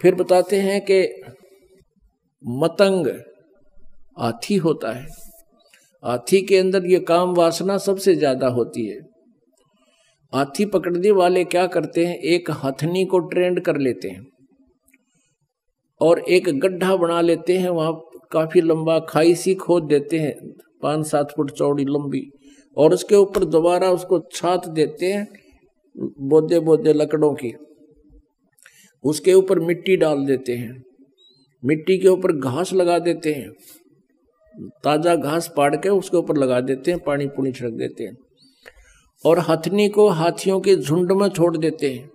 फिर बताते हैं कि मतंग हाथी होता है। हाथी के अंदर ये काम वासना सबसे ज्यादा होती है। हाथी पकड़ने वाले क्या करते हैं, एक हथनी को ट्रेंड कर लेते हैं और एक गड्ढा बना लेते हैं, वहां काफी लंबा खाई सी खोद देते हैं 5-7 फुट चौड़ी लंबी, और उसके ऊपर दोबारा उसको छात देते हैं बोदे बोदे लकड़ों की। उसके ऊपर मिट्टी डाल देते हैं, मिट्टी के ऊपर घास लगा देते हैं, ताजा घास पाड़ के उसके ऊपर लगा देते हैं, पानी पुनी छिड़क देते हैं, और हथनी को हाथियों के झुंड में छोड़ देते हैं।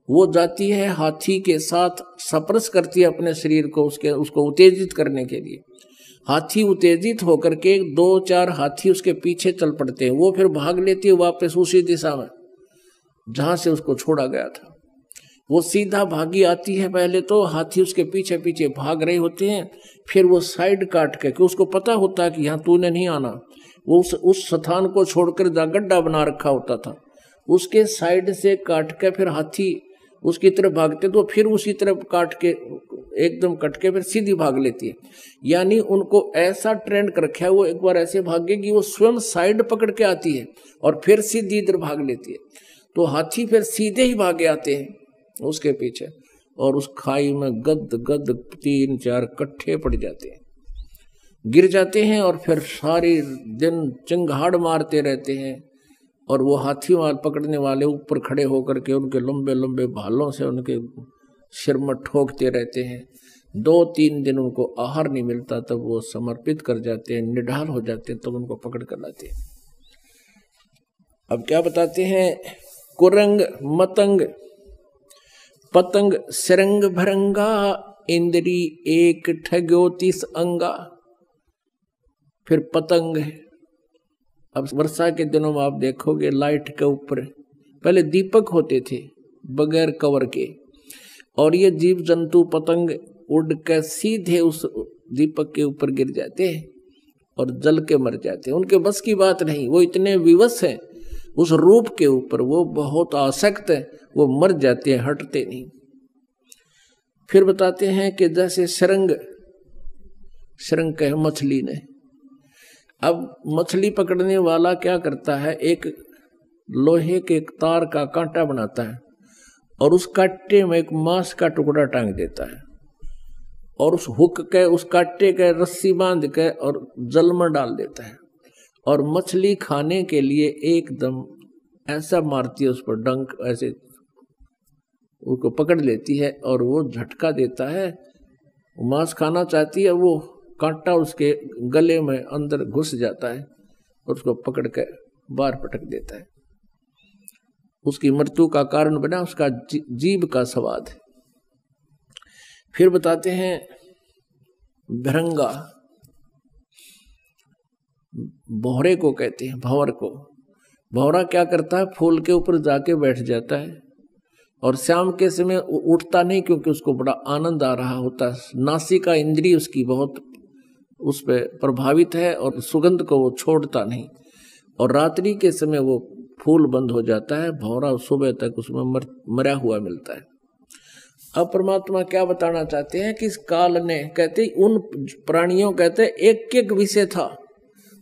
वो जाती है हाथी के साथ, सप्रस करती है अपने शरीर को उसको उत्तेजित करने के लिए। हाथी उत्तेजित होकर के 2-4 हाथी उसके पीछे चल पड़ते हैं। वो फिर भाग लेती है वापस उसी दिशा में जहां से उसको छोड़ा गया था। वो सीधा भागी आती है, पहले तो हाथी उसके पीछे पीछे भाग रहे होते हैं, फिर वो साइड काट के, कि उसको पता होता है कि यहाँ तूने नहीं आना, वो उस स्थान को छोड़कर जहाँ गड्ढा बना रखा होता था उसके साइड से काट के फिर हाथी उसकी तरफ भागते, तो फिर उसी तरफ काट के एकदम कट के फिर सीधी भाग लेती है। यानी उनको ऐसा ट्रेंड कर रखा है, वो एक बार ऐसे भागेगी वो स्वयं साइड पकड़ के आती है और फिर सीधी इधर भाग लेती है। तो हाथी फिर सीधे ही भागे आते हैं उसके पीछे, और उस खाई में गद गद 3-4 कट्ठे पड़ जाते हैं, गिर जाते हैं, और फिर सारी दिन चिंगाड़ मारते रहते हैं। और वो हाथी मार पकड़ने वाले ऊपर खड़े होकर के उनके लंबे लंबे भालों से उनके सिर में ठोकते रहते हैं। 2-3 दिन उनको आहार नहीं मिलता, तब वो समर्पित कर जाते हैं, निढाल हो जाते हैं, तब उनको पकड़ कर लाते हैं। अब क्या बताते हैं, कुरंग मतंग पतंग सिरंग भरंगा इंद्री एक ठग्यो 30 अंगा। फिर पतंग है। अब वर्षा के दिनों में आप देखोगे लाइट के ऊपर पहले दीपक होते थे बगैर कवर के, और ये जीव जंतु पतंग उड़ कर सीधे उस दीपक के ऊपर गिर जाते हैं और जल के मर जाते हैं। उनके बस की बात नहीं, वो इतने विवश हैं उस रूप के ऊपर, वो बहुत आसक्त है, वो मर जाते हैं, हटते नहीं। फिर बताते हैं कि जैसे शरंग कहे मछली ने, अब मछली पकड़ने वाला क्या करता है, एक लोहे के एक तार का कांटा बनाता है और उस कांटे में एक मांस का टुकड़ा टांग देता है, और उस हुक के उस कांटे के रस्सी बांध के और जल में डाल देता है, और मछली खाने के लिए एकदम ऐसा मारती है उस पर डंक, ऐसे उसको पकड़ लेती है और वो झटका देता है। मांस खाना चाहती है, वो कांटा उसके गले में अंदर घुस जाता है और उसको पकड़ के बाहर पटक देता है। उसकी मृत्यु का कारण बना उसका जीभ का स्वाद। फिर बताते हैं भरंगा, भौरे को कहते हैं, भंवर को। भौरा क्या करता है, फूल के ऊपर जाके बैठ जाता है और शाम के समय उठता नहीं, क्योंकि उसको बड़ा आनंद आ रहा होता है। नासिका इंद्री उसकी बहुत उस पर प्रभावित है और सुगंध को वो छोड़ता नहीं, और रात्रि के समय वो फूल बंद हो जाता है, भौरा सुबह तक उसमें मरा हुआ मिलता है। अब परमात्मा क्या बताना चाहते हैं कि इस काल ने, कहते उन प्राणियों, कहते एक एक विषय था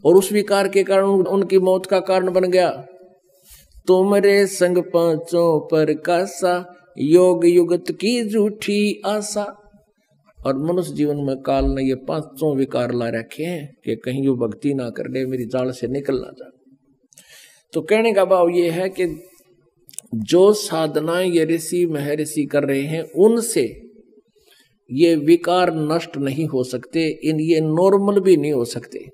और उस विकार के कारण उनकी मौत का कारण बन गया। तुमरे संग पांचों पर कासा, योग युगत की झूठी आशा। और मनुष्य जीवन में काल ने ये 5 विकार ला रखे हैं कि कहीं वो भक्ति ना कर ले, मेरी जाल से निकल ना जाए। तो कहने का भाव ये है कि जो साधनाएं ये ऋषि महर्षि कर रहे हैं, उनसे ये विकार नष्ट नहीं हो सकते, ये नॉर्मल भी नहीं हो सकते।